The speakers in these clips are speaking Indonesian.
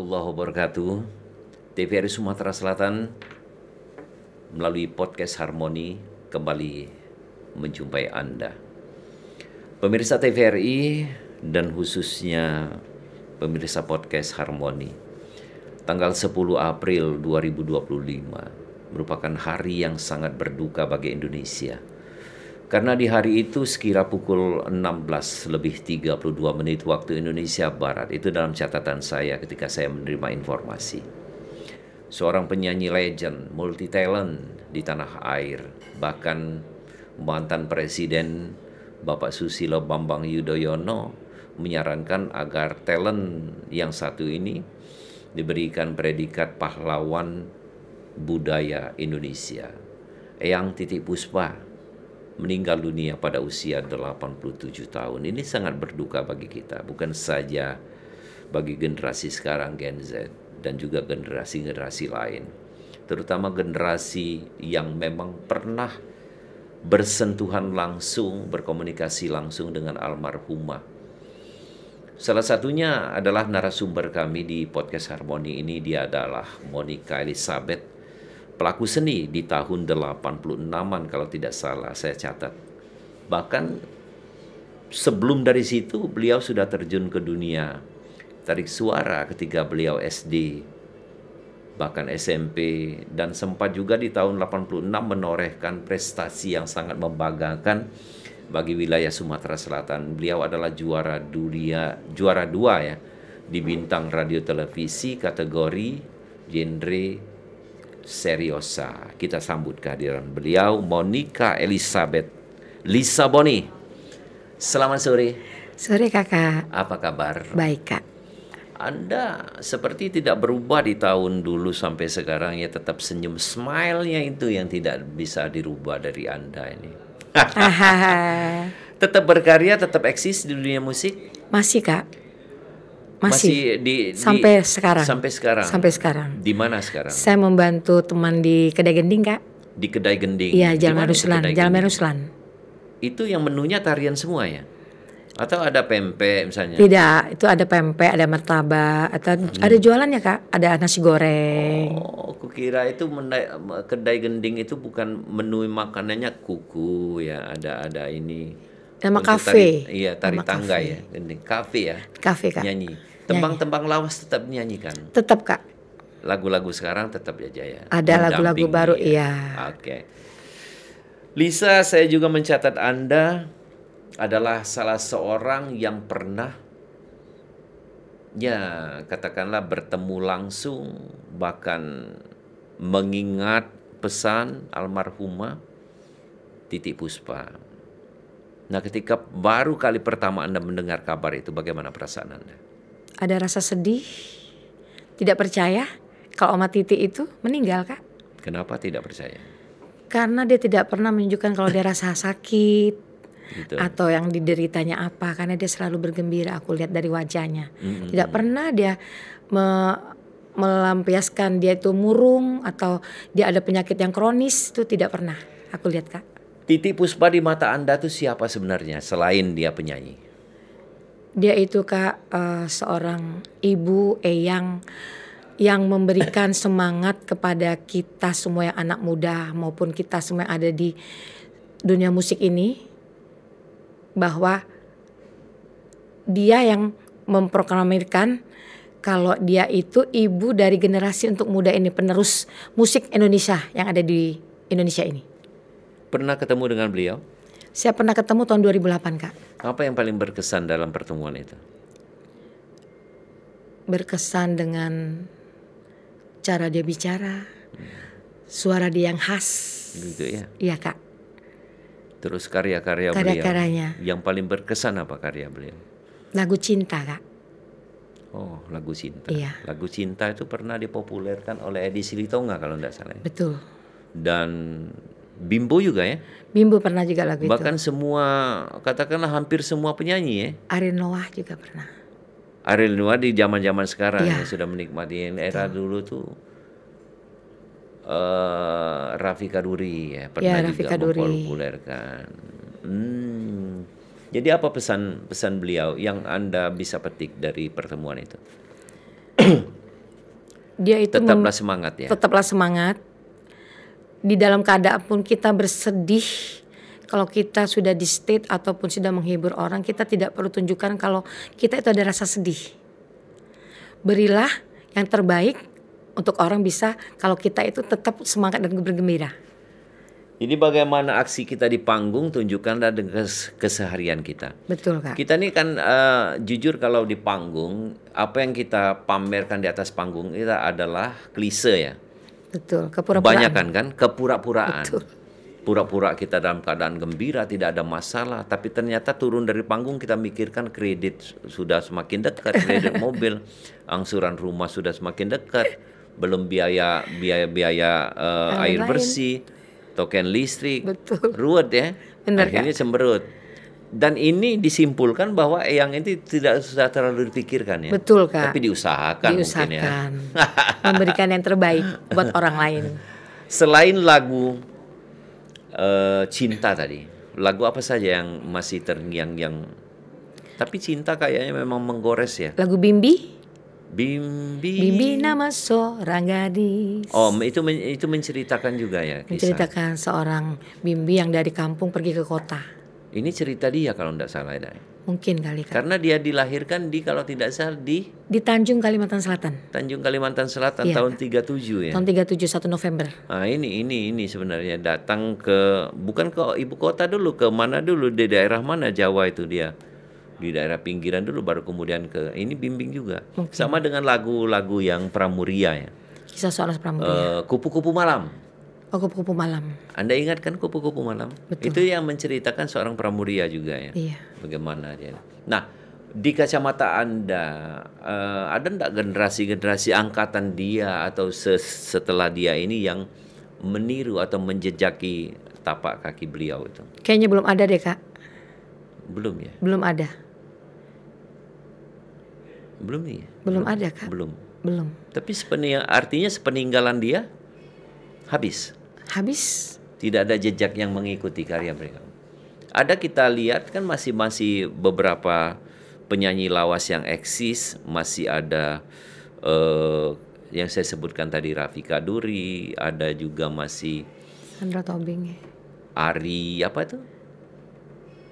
warahmatullahi wabarakatuh. TVRI Sumatera Selatan melalui podcast Harmoni kembali menjumpai Anda. Pemirsa TVRI dan khususnya pemirsa podcast Harmoni. Tanggal 10 April 2025 merupakan hari yang sangat berduka bagi Indonesia. Karena di hari itu sekira pukul 16:32 waktu Indonesia Barat, itu dalam catatan saya ketika saya menerima informasi. Seorang penyanyi legend, multi talent di tanah air, bahkan mantan Presiden Bapak Susilo Bambang Yudhoyono menyarankan agar talent yang satu ini diberikan predikat pahlawan budaya Indonesia. Eyang Titiek Puspa meninggal dunia pada usia 87 tahun. Ini sangat berduka bagi kita, bukan saja bagi generasi sekarang Gen Z dan juga generasi-generasi lain. Terutama generasi yang memang pernah bersentuhan langsung, berkomunikasi langsung dengan almarhumah. Salah satunya adalah narasumber kami di podcast Harmoni ini, dia adalah Monica Elizabeth, pelaku seni di tahun 86-an kalau tidak salah saya catat. Bahkan sebelum dari situ beliau sudah terjun ke dunia tarik suara ketika beliau SD, bahkan SMP, dan sempat juga di tahun 86 menorehkan prestasi yang sangat membanggakan bagi wilayah Sumatera Selatan. Beliau adalah juara dua ya di Bintang Radio Televisi kategori genre seriosa. Kita sambut kehadiran beliau, Monica Elizabeth Lisa Boni. Selamat sore. Sore kakak. Apa kabar? Baik kak. Anda seperti tidak berubah di tahun dulu sampai sekarang ya, tetap senyum, smile-nya itu yang tidak bisa dirubah dari Anda ini. Tetap berkarya, tetap eksis di dunia musik? Masih kak. Masih sampai sekarang. Sampai sekarang. Di mana sekarang? Saya membantu teman di Kedai Gending kak. Di Kedai Gending. Iya, Jalan Meruslan. Itu yang menunya tarian semua ya? Atau ada pempek misalnya? Tidak, itu ada pempek, ada martabak, atau ada jualannya kak. Ada nasi goreng. Oh, kukira itu Kedai Gending itu bukan menu makanannya kuku ya, ada ini. Nama kafe. Tari tangga ya, Gending. Kafe ya? Kafe kak. Nyanyi. Tembang-tembang lawas tetap nyanyikan? Tetap kak. Lagu-lagu sekarang tetap aja ya? Ada lagu-lagu baru ya? iya. Oke. Lisa, saya juga mencatat Anda adalah salah seorang yang pernah ya katakanlah bertemu langsung, bahkan mengingat pesan almarhumah Titiek Puspa. Nah, ketika baru kali pertama Anda mendengar kabar itu, bagaimana perasaan Anda? Ada rasa sedih, tidak percaya kalau Oma Titiek itu meninggal kak. Kenapa tidak percaya? Karena dia tidak pernah menunjukkan kalau dia rasa sakit gitu. Atau yang dideritanya apa, karena dia selalu bergembira, aku lihat dari wajahnya. Tidak pernah dia melampiaskan dia itu murung atau dia ada penyakit yang kronis, itu tidak pernah aku lihat kak. Titiek Puspa di mata Anda tuh siapa sebenarnya selain dia penyanyi? Dia itu kak seorang ibu, eyang yang memberikan semangat kepada kita semua yang anak muda maupun kita semua yang ada di dunia musik ini, bahwa dia yang memproklamirkan kalau dia itu ibu dari generasi untuk muda ini, penerus musik Indonesia yang ada di Indonesia ini. Pernah ketemu dengan beliau? Saya pernah ketemu tahun 2008 kak. Apa yang paling berkesan dalam pertemuan itu? Berkesan dengan cara dia bicara, suara dia yang khas. Gitu ya? Iya kak. Terus karya-karya beliau. Karya-karyanya. Yang paling berkesan apa karya beliau? Lagu cinta kak. Oh, lagu cinta. Iya. Lagu cinta itu pernah dipopulerkan oleh Edi Silitonga kalau tidak salah. Betul. Dan Bimbo juga ya? Bimbo pernah juga lagu itu. Bahkan semua, katakanlah hampir semua penyanyi ya? Ariel Noah juga pernah. Ariel Noah di zaman-zaman sekarang ya sudah menikmati era dulu tuh. Rafika Duri ya pernah juga mempopulerkan. Jadi apa pesan beliau yang Anda bisa petik dari pertemuan itu? Dia itu Tetaplah semangat ya. tetaplah semangat. Di dalam keadaan pun kita bersedih, kalau kita sudah di state ataupun sudah menghibur orang, kita tidak perlu tunjukkan kalau kita itu ada rasa sedih. Berilah yang terbaik untuk orang bisa kalau kita itu tetap semangat dan bergembira. Ini bagaimana aksi kita di panggung, tunjukkanlah dengan keseharian kita. Betul Kak. Kita ini kan jujur kalau di panggung, apa yang kita pamerkan di atas panggung itu adalah klise ya. Betul, kepura-puraan. Kebanyakan kan kepura-puraan. Betul. Pura-pura kita dalam keadaan gembira, tidak ada masalah. Tapi ternyata turun dari panggung kita mikirkan kredit sudah semakin dekat, kredit mobil, angsuran rumah sudah semakin dekat, belum biaya air lain. bersih, token listrik, Betul. ruwet ya. Benar, Akhirnya cemberut. Dan ini disimpulkan bahwa yang ini tidak sudah terlalu dipikirkan ya. Betul Kak. Tapi diusahakan mungkin ya. Memberikan yang terbaik buat orang lain. Selain lagu cinta tadi, lagu apa saja yang masih terngiang-ngiang? Tapi cinta kayaknya memang menggores ya. Lagu Bimbi. Bimbi nama seorang gadis. Oh, itu menceritakan juga ya kisah. Menceritakan seorang Bimbi yang dari kampung pergi ke kota. Ini cerita dia kalau tidak salah ya. Mungkin kali Kak. Karena dia dilahirkan di kalau tidak salah di Tanjung Kalimantan Selatan. Tanjung Kalimantan Selatan Iya, tahun 37 ya. Tahun 37 1 November. Nah, ini sebenarnya datang ke bukan ke ibu kota dulu, ke mana dulu, di daerah mana Jawa itu dia. Di daerah pinggiran dulu baru kemudian ke ini bimbing juga. Mungkin. Sama dengan lagu-lagu yang Pramuria ya. Kisah seorang Pramudia. Kupu-kupu malam. Oh, Kupu-kupu malam. Anda ingat kan kupu-kupu malam? Betul. Itu yang menceritakan seorang Pramuria juga ya. Iya. Bagaimana dia. Nah, di kacamata Anda ada enggak generasi-generasi angkatan dia atau setelah dia ini yang meniru atau menjejaki tapak kaki beliau itu? Kayaknya belum ada deh Kak. Belum ya? Belum ada. Belum ya? Belum ada Kak. Belum. Tapi artinya sepeninggalan dia habis. Tidak ada jejak yang mengikuti karya mereka. Ada kita lihat kan masih beberapa penyanyi lawas yang eksis, masih ada yang saya sebutkan tadi Rafika Duri, ada juga masih Sandra Tobing. Ari apa itu?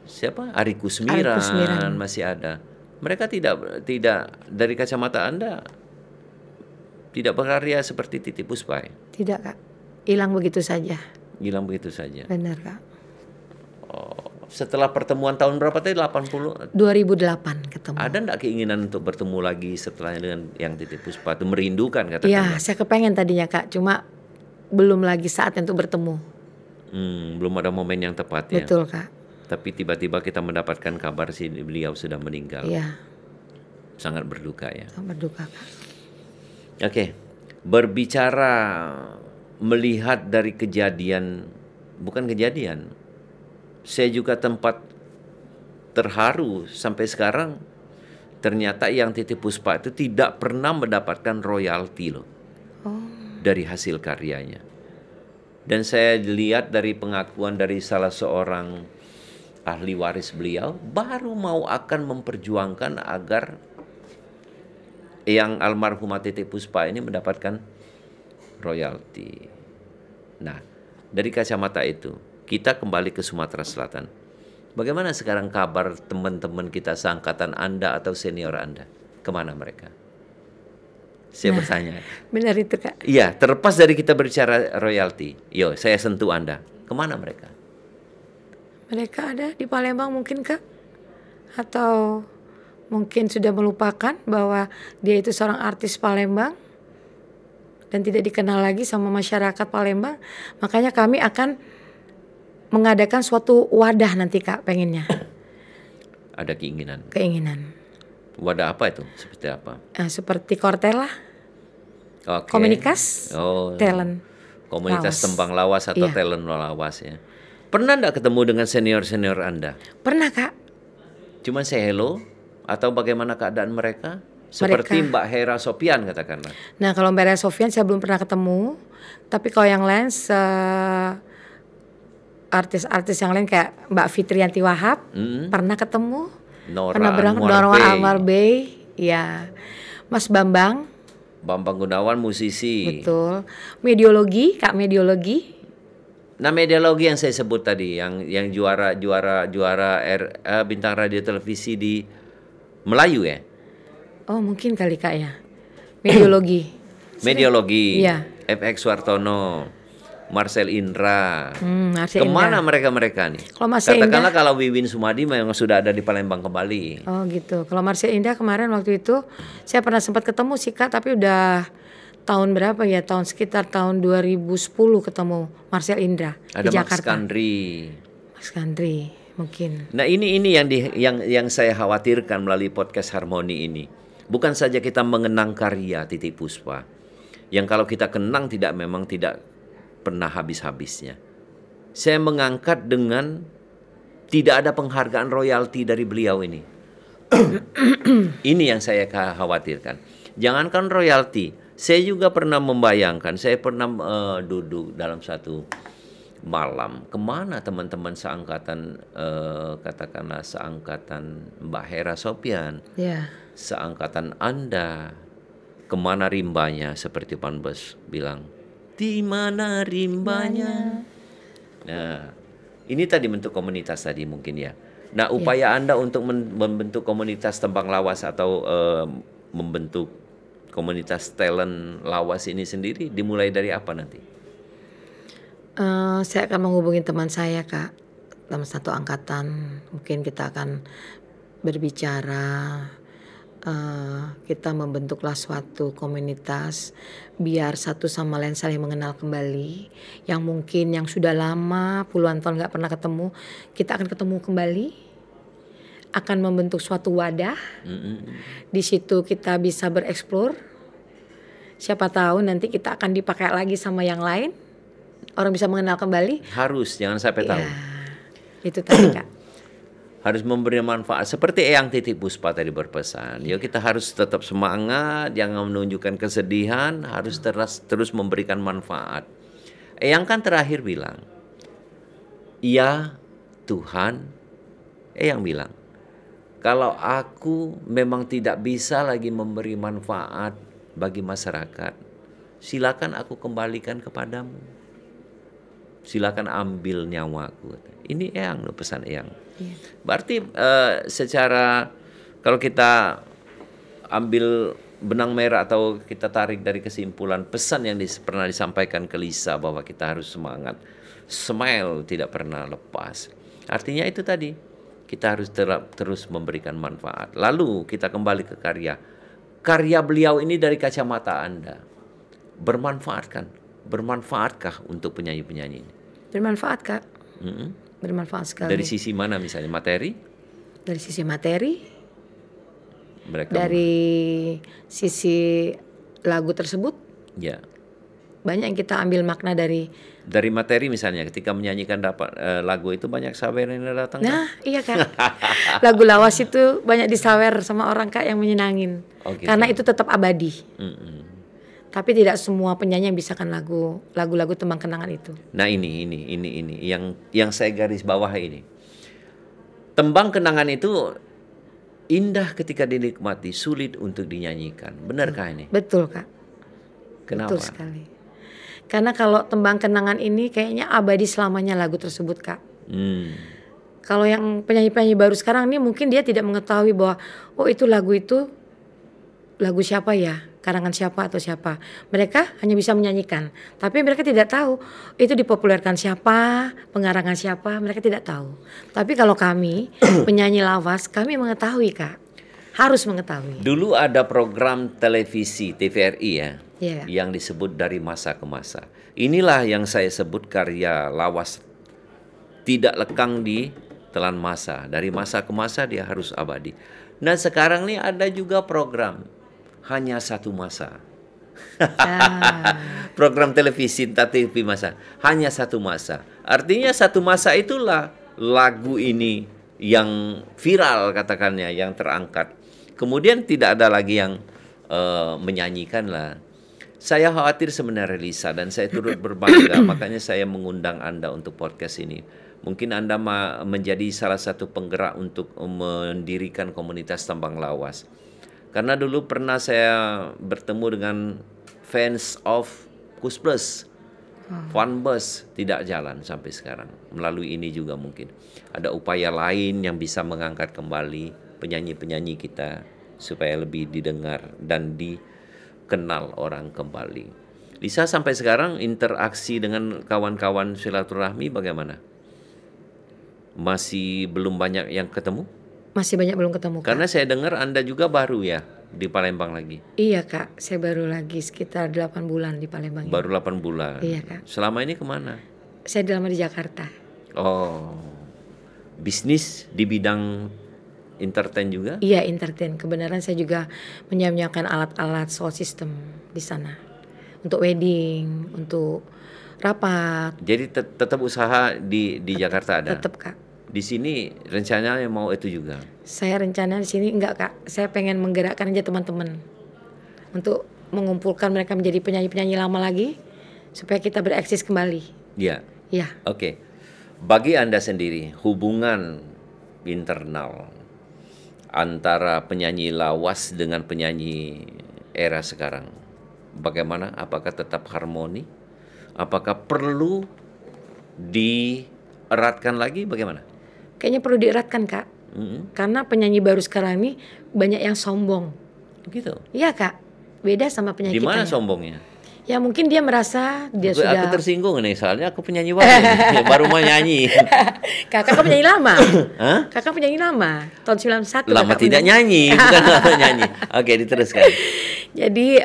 Siapa? Ari Kusmiran masih ada. Mereka tidak dari kacamata Anda tidak berkarya seperti Titiek Puspa. Tidak Kak. Hilang begitu saja. Benar Kak. Oh, setelah pertemuan tahun berapa tadi? 80? 2008 ketemu. Ada enggak keinginan untuk bertemu lagi setelahnya dengan yang Titiek Puspa itu, merindukan katakan? Iya, saya kepengen tadinya Kak, cuma belum lagi saatnya untuk bertemu. Belum ada momen yang tepat ya. Betul Kak. Tapi tiba-tiba kita mendapatkan kabar beliau sudah meninggal. Iya. Sangat berduka ya. Sangat berduka Kak. Oke, berbicara melihat dari bukan kejadian, saya juga tempat terharu sampai sekarang. Ternyata yang Titiek Puspa itu tidak pernah mendapatkan royalti loh dari hasil karyanya. Dan saya lihat dari pengakuan dari salah seorang ahli waris beliau, baru mau akan memperjuangkan agar yang almarhumah Titiek Puspa ini mendapatkan royalti. Nah, dari kacamata itu, kita kembali ke Sumatera Selatan. Bagaimana sekarang kabar teman-teman kita seangkatan Anda atau senior Anda? Kemana mereka? Saya bertanya. Benar itu Kak. Iya, terlepas dari kita berbicara royalti. Yo, saya sentuh Anda. Kemana mereka? Mereka ada di Palembang mungkin Kak. Atau mungkin sudah melupakan bahwa dia itu seorang artis Palembang dan tidak dikenal lagi sama masyarakat Palembang. Makanya kami akan mengadakan suatu wadah nanti Kak, pengennya. Ada keinginan. Wadah apa itu? Seperti apa? Seperti Kortel lah. Okay. Komunitas. Talent. Komunitas lawas. Tembang lawas atau talent lawas ya. Pernah enggak ketemu dengan senior-senior Anda? Pernah Kak. Cuma say hello atau bagaimana keadaan mereka? Seperti Mbak Hera Sofian katakanlah. Nah, kalau Mbak Hera Sofian saya belum pernah ketemu. Tapi kalau yang lain artis-artis yang lain kayak Mbak Fitriyanti Wahab pernah ketemu. Nora pernah berangkat Nora Anwar Bey, ya. Mas Bambang Bambang Gunawan musisi. Betul. Mediologi, Kak Mediologi. Nah, mediologi yang saya sebut tadi, yang juara bintang radio televisi di Melayu ya. Oh mungkin kali Kak ya. Mediologi. Mediologi. Iya. FX Suartono, Marcel Indra. Marcel Kemana Indra. mereka nih? Kalau Marcel Katakanlah Indra, kalau Wiwin Sumadi memang sudah ada di Palembang kembali. oh gitu. Kalau Marcel Indah kemarin waktu itu saya pernah sempat ketemu sih Kak, tapi udah tahun berapa ya? Sekitar tahun 2010 ketemu Marcel Indra Ada di Max Jakarta. Kandri. Mas Kandri mungkin. Nah, ini yang saya khawatirkan melalui podcast Harmoni ini. Bukan saja kita mengenang karya Titiek Puspa, yang kalau kita kenang memang tidak pernah habis-habisnya. Saya mengangkat dengan tidak ada penghargaan royalti dari beliau ini. Ini yang saya khawatirkan. Jangankan royalti, saya juga pernah membayangkan, saya pernah duduk dalam satu malam, kemana teman-teman seangkatan, katakanlah seangkatan Mbak Hera Sopyan, seangkatan Anda, kemana rimbanya, seperti Panbes bilang, di mana rimbanya. Nah, ini tadi bentuk komunitas tadi mungkin ya. Nah, upaya Anda untuk membentuk komunitas tembang lawas atau membentuk komunitas talent lawas ini sendiri dimulai dari apa nanti? Saya akan menghubungi teman saya Kak, teman satu angkatan. Mungkin kita akan berbicara, kita membentuklah suatu komunitas biar satu sama lain saling mengenal kembali. Yang mungkin yang sudah lama puluhan tahun gak pernah ketemu, kita akan ketemu kembali, akan membentuk suatu wadah. Di situ kita bisa bereksplor. Siapa tahu nanti kita akan dipakai lagi sama yang lain. Orang bisa mengenal kembali. Harus, jangan sampai tahu. Itu tadi Kak. Harus memberi manfaat. Seperti Eyang Titiek Puspa tadi berpesan. Yuk kita harus tetap semangat, jangan menunjukkan kesedihan, harus terus memberikan manfaat. Eyang kan terakhir bilang, ya Tuhan, Eyang bilang, kalau aku memang tidak bisa lagi memberi manfaat bagi masyarakat, silakan aku kembalikan kepadamu. Silakan ambil nyawaku. Ini Eyang loh, pesan Eyang. Berarti secara kalau kita ambil benang merah atau kita tarik dari kesimpulan pesan yang pernah disampaikan ke Lisa bahwa kita harus semangat, smile tidak pernah lepas. Artinya itu tadi, kita harus terus memberikan manfaat. Lalu kita kembali ke karya. Karya beliau ini dari kacamata Anda bermanfaatkah untuk penyanyi-penyanyi ini? Bermanfaat Kak. Bermanfaat sekali. Dari sisi mana misalnya? Materi? Dari sisi materi. Mereka dari sisi lagu tersebut. Ya. Banyak yang kita ambil makna dari materi misalnya ketika menyanyikan lagu itu banyak sawer yang datang. Nah, iya Kak. Lagu lawas itu banyak disawer sama orang Kak yang menyenangin. Gitu. Karena itu tetap abadi. Tapi tidak semua penyanyi yang bisakan lagu-lagu tembang kenangan itu. Nah, ini yang saya garis bawah ini. Tembang kenangan itu indah ketika dinikmati, sulit untuk dinyanyikan. Benarkah ini? Betul Kak. Kenapa? Betul sekali. Karena kalau tembang kenangan ini kayaknya abadi selamanya lagu tersebut Kak. Kalau yang penyanyi-penyanyi baru sekarang ini mungkin dia tidak mengetahui bahwa itu lagu siapa ya, karangan siapa atau siapa. Mereka hanya bisa menyanyikan, tapi mereka tidak tahu itu dipopulerkan siapa, pengarangan siapa, mereka tidak tahu. Tapi kalau kami penyanyi lawas, kami mengetahui Kak, harus mengetahui. Dulu ada program televisi TVRI ya, yang disebut dari masa ke masa. Inilah yang saya sebut karya lawas tidak lekang di telan masa. Dari masa ke masa dia harus abadi. Nah sekarang nih ada juga program hanya satu masa. Program televisi TV masa hanya satu masa. Artinya satu masa itulah lagu ini yang viral katakannya, yang terangkat. Kemudian tidak ada lagi yang menyanyikan lah. Saya khawatir sebenarnya Lisa, dan saya turut berbangga makanya saya mengundang Anda untuk podcast ini. Mungkin Anda menjadi salah satu penggerak untuk mendirikan komunitas tembang lawas. Karena dulu pernah saya bertemu dengan fans of Kus Plus, Funbus, tidak jalan sampai sekarang. Melalui ini juga mungkin ada upaya lain yang bisa mengangkat kembali penyanyi-penyanyi kita supaya lebih didengar dan dikenal orang kembali. Lisa, sampai sekarang interaksi dengan kawan-kawan silaturahmi bagaimana? Masih belum banyak yang ketemu? Masih banyak belum ketemu, Kak. Karena saya dengar Anda juga baru ya di Palembang lagi. Iya, Kak, saya baru lagi sekitar 8 bulan di Palembang. Baru 8 bulan. Iya, Kak. Selama ini kemana? Saya lama di Jakarta. Oh, bisnis di bidang entertain juga? Iya, entertain. Kebenaran saya juga menyiapkan alat-alat sound system di sana. Untuk wedding, untuk rapat. Jadi tetap usaha di Jakarta ada? Tetap, Kak. Di sini rencananya mau itu juga? Saya rencana di sini enggak, Kak. Saya pengen menggerakkan aja teman-teman untuk mengumpulkan mereka menjadi penyanyi-penyanyi lama lagi supaya kita bereksis kembali. Iya. Iya. Oke. Bagi Anda sendiri, hubungan internal antara penyanyi lawas dengan penyanyi era sekarang bagaimana? Apakah tetap harmoni? Apakah perlu dieratkan lagi? Bagaimana? Kayaknya perlu dieratkan, Kak. Karena penyanyi baru sekarang ini banyak yang sombong. Gitu. Iya, Kak. Beda sama penyanyi Di mana kita. sombongnya? Ya mungkin dia merasa dia Aku sudah. tersinggung nih, soalnya aku penyanyi baru mau nyanyi. Kakak penyanyi lama. Hah? Kakak penyanyi lama. Tahun 91. Lama Kakak tidak nyanyi, bukan lama nyanyi. Oke, diteruskan. Jadi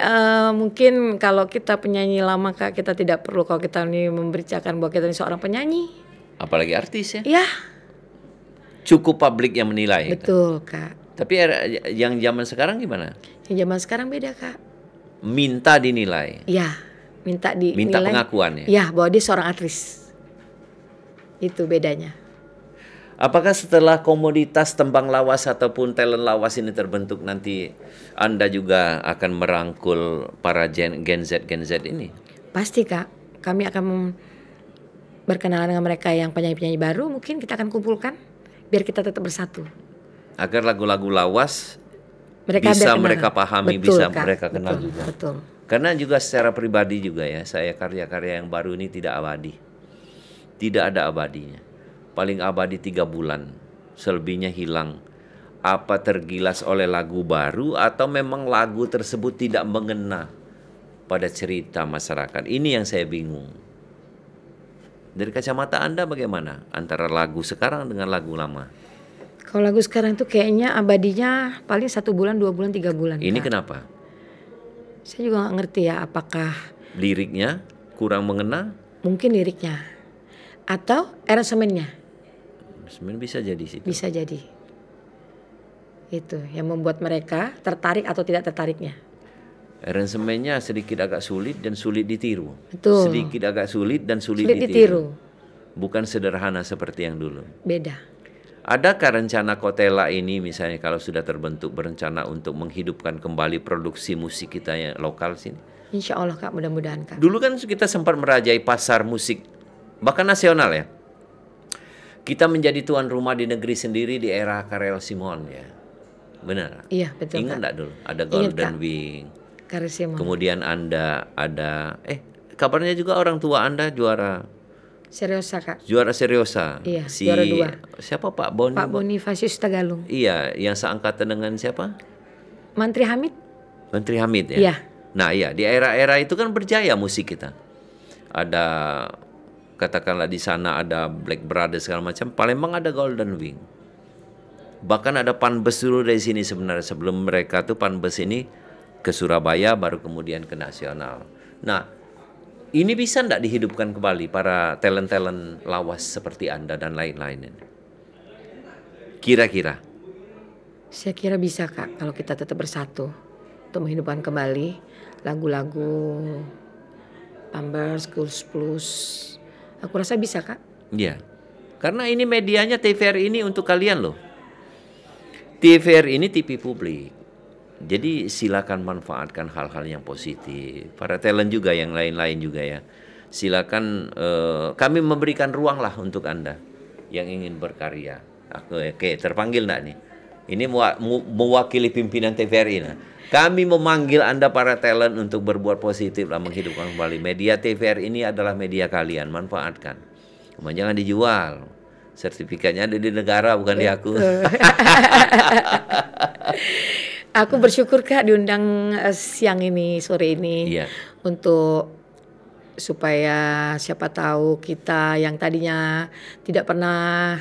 mungkin kalau kita penyanyi lama, Kak, kita tidak perlu kalau kita ini memberitakan bahwa kita ini seorang penyanyi. Apalagi artis ya. Ya, Cukup publik yang menilai. betul, Kak. Tapi yang zaman sekarang gimana? Yang zaman sekarang beda, Kak. Minta dinilai. Ya, minta Minta dinilai. pengakuan ya. Ya, bahwa dia seorang aktris. Itu bedanya. Apakah setelah komoditas tembang lawas ataupun talent lawas ini terbentuk, nanti Anda juga akan merangkul para Gen Z ini? Pasti, Kak. Kami akan berkenalan dengan mereka yang penyanyi-penyanyi baru. Mungkin kita akan kumpulkan biar kita tetap bersatu. Agar lagu-lagu lawas Mereka bisa ada mereka kenangan. pahami, Betul, bisa Kak. mereka kenal Betul, juga. Betul. Karena juga secara pribadi juga ya, saya karya-karya yang baru ini tidak abadi. Tidak ada abadinya. Paling abadi 3 bulan. Selebihnya hilang. Apa tergilas oleh lagu baru atau memang lagu tersebut tidak mengena pada cerita masyarakat? Ini yang saya bingung. Dari kacamata Anda bagaimana antara lagu sekarang dengan lagu lama? Kalau lagu sekarang tuh kayaknya abadinya paling 1 bulan, 2 bulan, 3 bulan. Ini Kak. kenapa? Saya juga gak ngerti ya apakah Liriknya kurang mengena? mungkin liriknya atau aransemennya Sebenarnya bisa jadi sih. bisa jadi. Itu yang membuat mereka tertarik atau tidak tertariknya. Aransemennya sedikit agak sulit dan sulit ditiru. Betul. Sedikit agak sulit dan sulit Sulit ditiru. Bukan sederhana seperti yang dulu. Beda. Adakah rencana Kotela ini misalnya kalau sudah terbentuk berencana untuk menghidupkan kembali produksi musik kita yang lokal sini? Insya Allah, Kak, mudah-mudahan, Kak. Dulu kan kita sempat merajai pasar musik bahkan nasional ya. Kita menjadi tuan rumah di negeri sendiri di era Karel Simon ya. Benar? Iya, betul, Ingat Kak. enggak dulu? Ada Ingat, Golden Kak. Wing. Karisma. Kemudian Anda ada kabarnya juga orang tua Anda juara Seriosa, Kak. Seriosa. Iya, juara 2. Siapa Pak Boni? Pak Bonifasius Tagalung. Iya, yang seangkatan dengan siapa? Mantri Hamid. Menteri Hamid ya. Iya. Nah, iya, di era-era itu kan berjaya musik kita. Ada katakanlah di sana ada Black Brothers segala macam, Palembang ada Golden Wing. Bahkan ada Panbes dulu dari sini sebenarnya, sebelum mereka tuh Panbes ini ke Surabaya baru kemudian ke nasional. Nah, ini bisa enggak dihidupkan kembali para talent-talent lawas seperti Anda dan lain-lain ini? Kira-kira. Saya kira bisa, Kak, kalau kita tetap bersatu untuk menghidupkan kembali lagu-lagu Pambers, Kus Plus. Aku rasa bisa, Kak. Iya. Karena ini medianya TVRI ini untuk kalian loh. TVRI ini TV publik. Jadi silakan manfaatkan hal-hal yang positif. Para talent juga yang lain-lain juga ya. Silakan kami memberikan ruang lah untuk Anda yang ingin berkarya. Oke, terpanggil enggak nih? Ini mewakili pimpinan TVRI. Nah, kami memanggil Anda para talent untuk berbuat positif dan menghidupkan kembali. Media TVRI ini adalah media kalian, manfaatkan. Jangan dijual. Sertifikatnya ada di negara, bukan di aku. Aku bersyukur Kak diundang siang ini, sore ini. Iya. Untuk supaya siapa tahu kita yang tadinya tidak pernah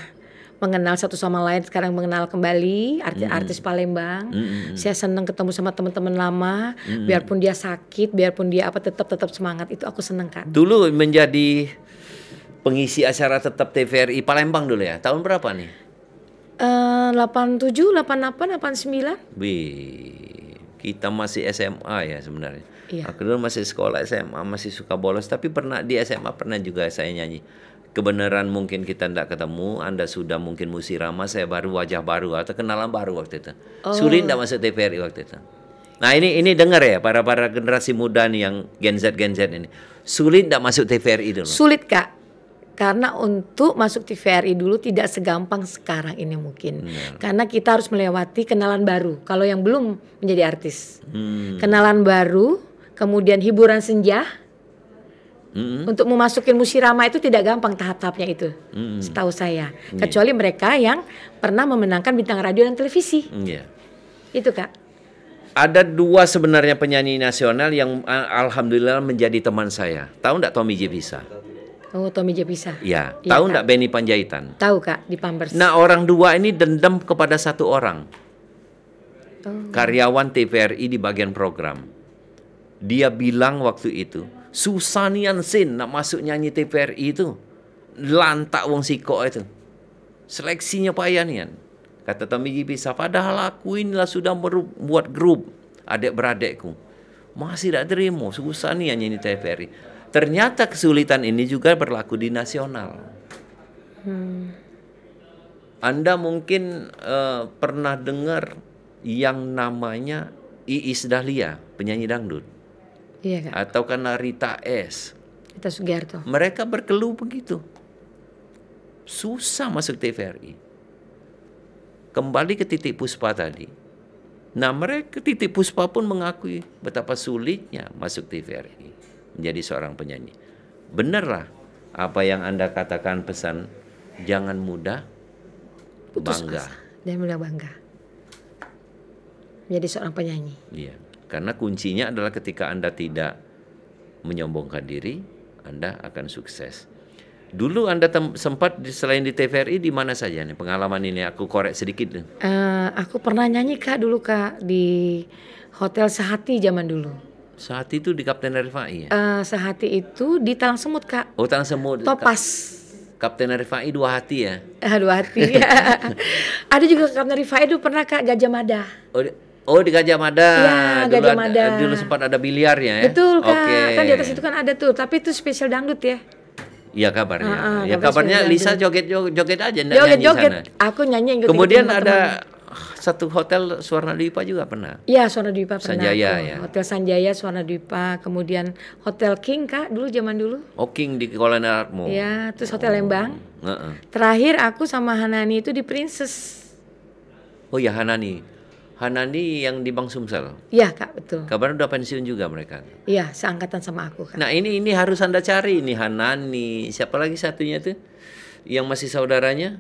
mengenal satu sama lain sekarang mengenal kembali artis Palembang. Saya senang ketemu sama teman-teman lama, biarpun dia sakit, biarpun dia apa tetap semangat. Itu aku senang Kak. Dulu menjadi pengisi acara tetap TVRI Palembang dulu ya. Tahun berapa nih? 87, 88, 89. Wih, kita masih SMA ya sebenarnya. Iya. Aku dulu masih sekolah SMA, masih suka bolos. Tapi pernah di SMA pernah juga saya nyanyi. Kebenaran mungkin kita tidak ketemu, Anda sudah mungkin musirama, saya baru wajah baru atau kenalan baru waktu itu. Sulit tidak masuk TVRI waktu itu. Nah ini dengar ya para generasi muda nih yang Gen Z ini. Sulit tidak masuk TVRI dulu. Sulit Kak, karena untuk masuk TVRI dulu tidak segampang sekarang ini mungkin. Karena kita harus melewati kenalan baru. Kalau yang belum menjadi artis, kenalan baru, kemudian hiburan senja. Untuk memasukin musirama itu tidak gampang tahap-tahapnya itu, setahu saya. Kecuali mereka yang pernah memenangkan bintang radio dan televisi. Itu Kak. Ada dua sebenarnya penyanyi nasional yang alhamdulillah menjadi teman saya. Tahu nggak Tommy J. Pisa? Oh, Tommy J. Pisa. Ya. Tahu nggak Benny Panjaitan? Tahu Kak, di Pampers. Nah orang dua ini dendam kepada satu orang. Karyawan TVRI di bagian program. Dia bilang waktu itu, Susanian Sin nak masuk nyanyi TVRI itu lantak wong siko itu, seleksinya payah nian. Kata Tommy J. Pisa, padahal aku inilah sudah buat grup adik-beradikku, masih tidak terima, susah nih nyanyi TVRI. Ternyata kesulitan ini juga berlaku di nasional. Anda mungkin pernah dengar yang namanya Iis Dahlia, penyanyi dangdut. Iya Kak. Atau karena Rita S. Rita Sugiarto. Mereka berkeluh begitu. Susah masuk TVRI. Kembali ke Titik Puspa tadi. Nah mereka Titik Puspa pun mengakui betapa sulitnya masuk TVRI. Menjadi seorang penyanyi. Benarlah apa yang Anda katakan pesan. Jangan mudah bangga. Dan mudah bangga. Menjadi seorang penyanyi. Iya. Karena kuncinya adalah ketika Anda tidak menyombongkan diri, Anda akan sukses. Dulu Anda sempat selain di TVRI di mana saja nih pengalaman ini? Aku korek sedikit. Aku pernah nyanyi Kak dulu Kak di Hotel Sehati zaman dulu. Sehati itu di Kapten Rifai ya? Sehati itu di Talang Semut Kak. Oh Talang Semut. Topas. Kapten Rifai Dua Hati ya? Dua Hati. Ada juga Kapten Rifai itu pernah Kak Gajah Mada. Oh di Gajah Mada. Iya, Gajah Mada. Dulu sempat ada biliarnya ya. Betul Kak. Okay. Kan di atas itu kan ada tuh, tapi itu spesial dangdut ya. Iya kabarnya. Ya kabarnya Lisa joget aja enggak nyanyi sana. Aku nyanyi. Kemudian ada satu hotel Swarna Dwipa juga pernah. Iya, Swarna Dwipa pernah. Sanjaya ya. Hotel Sanjaya, Swarna Dwipa, kemudian Hotel King Kak dulu zaman dulu. Oh King di Kuala Naratmo. Iya, terus Hotel Lembang. Terakhir aku sama Hanani itu di Princess. Oh ya Hanani yang di Bang Sumsel. Iya Kak, betul. Kabarnya udah pensiun juga mereka. Iya, seangkatan sama aku Kak. Nah ini harus Anda cari ini Hanani. Siapa lagi satunya tuh? Yang masih saudaranya?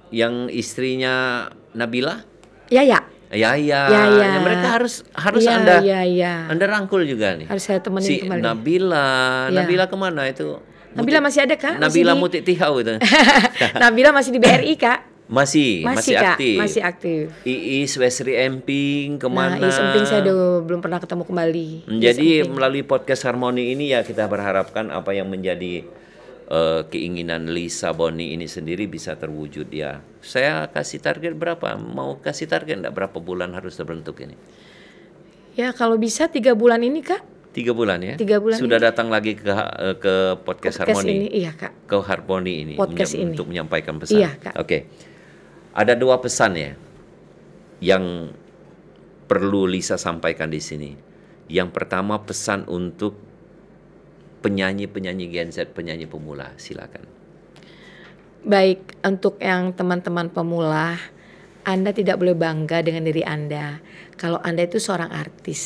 Yang istrinya Nabila? Ya. Ya. Mereka harus ya, Anda Anda rangkul juga nih. Harus saya temenin si kembali. Nabila kemana itu? Nabila masih ada Kak? Nabila Muti Tihau itu. Nabila masih di BRI Kak. Masih Kak, aktif. masih aktif. Iis Wesri Emping kemana? Iis Emping saya belum pernah ketemu kembali. Jadi melalui podcast Harmoni ini ya kita berharapkan apa yang menjadi keinginan Lisa Boni ini sendiri bisa terwujud ya. Saya kasih target berapa? Mau kasih target enggak berapa bulan harus terbentuk ini? Ya kalau bisa 3 bulan ini Kak. 3 bulan ya? 3 bulan sudah ini. Datang lagi ke podcast Harmoni ini, iya Kak. Ke Harmoni ini untuk menyampaikan pesan. Iya Kak. Oke. Ada 2 pesan ya yang perlu Lisa sampaikan di sini. Yang pertama pesan untuk penyanyi Gen Z, penyanyi pemula, silakan. Baik, untuk yang teman-teman pemula, Anda tidak boleh bangga dengan diri Anda kalau Anda itu seorang artis.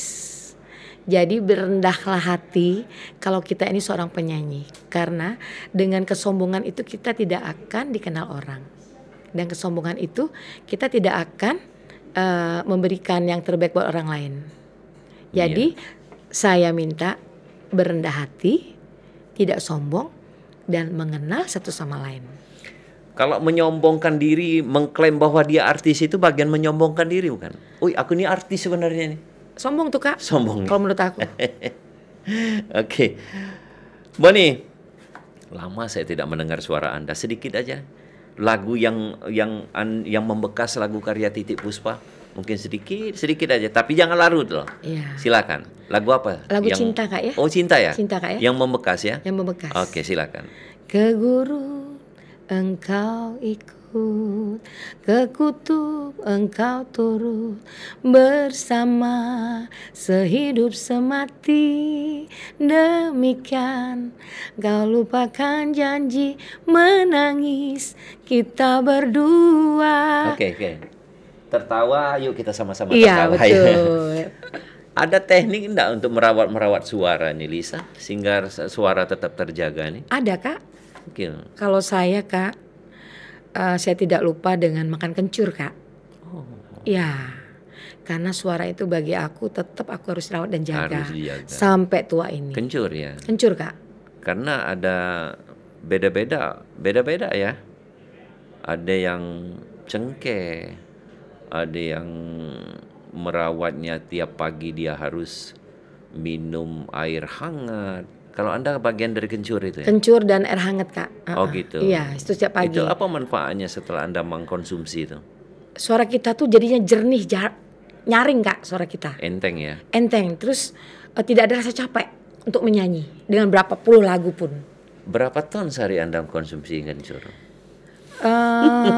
Jadi berendahlah hati kalau kita ini seorang penyanyi. Karena dengan kesombongan itu kita tidak akan dikenal orang. Dan kesombongan itu kita tidak akan memberikan yang terbaik buat orang lain. Jadi saya minta berendah hati, tidak sombong, dan mengenal satu sama lain. Kalau menyombongkan diri, mengklaim bahwa dia artis itu bagian menyombongkan diri bukan? Uy, aku ini artis sebenarnya nih. Sombong tuh Kak. Sombong. Kalau menurut aku. Oke. Boni, lama saya tidak mendengar suara Anda. Sedikit aja. Lagu yang membekas, lagu karya Titiek Puspa. Mungkin sedikit aja. Tapi jangan larut loh. Iya. Silakan. Lagu apa? Lagu cinta Kak ya. Oh, cinta ya? Cinta Kak ya. Yang membekas ya? Yang membekas. Oke, silakan. Ke gurun engkau ikut, ke kutub engkau turut, bersama sehidup semati. Demikian kau lupakan janji, menangis kita berdua. Oke. Tertawa, yuk kita sama-sama Iya, tertawa. betul. Ada teknik enggak untuk merawat suara nih Lisa, sehingga suara tetap terjaga nih? Ada Kak. Mungkin. Kalau saya Kak, saya tidak lupa dengan makan kencur Kak. Oh. Ya, karena suara itu bagi aku tetap aku harus rawat dan jaga. Harus dijaga. Sampai tua ini. Kencur ya. Kencur Kak. Karena ada beda-beda ya. Ada yang cengkeh, ada yang merawatnya tiap pagi dia harus minum air hangat. Kalau Anda bagian dari kencur itu ya? Kencur dan air hangat Kak. Oh gitu. Iya, itu setiap pagi. Itu apa manfaatnya setelah Anda mengkonsumsi itu? Suara kita tuh jadinya jernih, nyaring Kak suara kita. Enteng ya? Enteng, terus tidak ada rasa capek untuk menyanyi dengan berapa puluh lagu pun. Berapa ton sehari Anda konsumsi kencur?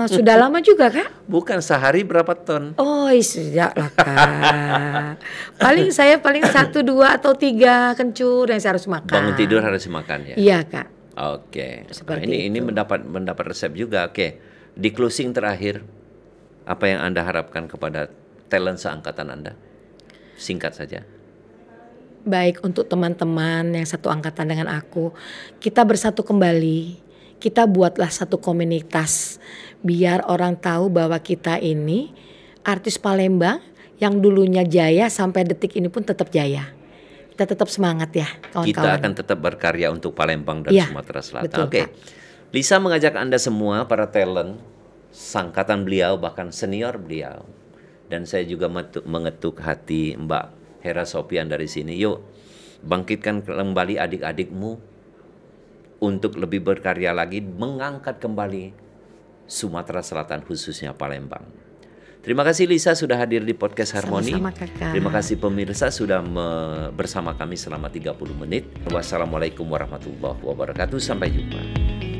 Sudah lama juga Kak? Bukan, sehari berapa ton? Oh sudah lah Kak. Paling 1, 2 atau 3 kencur yang saya harus makan. Bangun tidur harus makan ya? Iya Kak. Oke. Seperti ini mendapat resep juga. Oke. Di closing terakhir, apa yang Anda harapkan kepada talent seangkatan Anda? Singkat saja. Baik, untuk teman-teman yang satu angkatan dengan aku, kita bersatu kembali. Kita buatlah satu komunitas biar orang tahu bahwa kita ini artis Palembang yang dulunya jaya sampai detik ini pun tetap jaya. Kita tetap semangat ya kawan-kawan. Kita akan tetap berkarya untuk Palembang dan Sumatera Selatan. Oke. Lisa mengajak Anda semua para talent sangkatan beliau bahkan senior beliau, dan saya juga mengetuk hati Mbak Hera Sopian dari sini. Yuk bangkitkan kembali adik-adikmu untuk lebih berkarya lagi, mengangkat kembali Sumatera Selatan khususnya Palembang. Terima kasih Lisa sudah hadir di Podcast Harmoni. Sama-sama Kakak. Terima kasih pemirsa sudah bersama kami selama 30 menit. Wassalamualaikum warahmatullahi wabarakatuh. Sampai jumpa.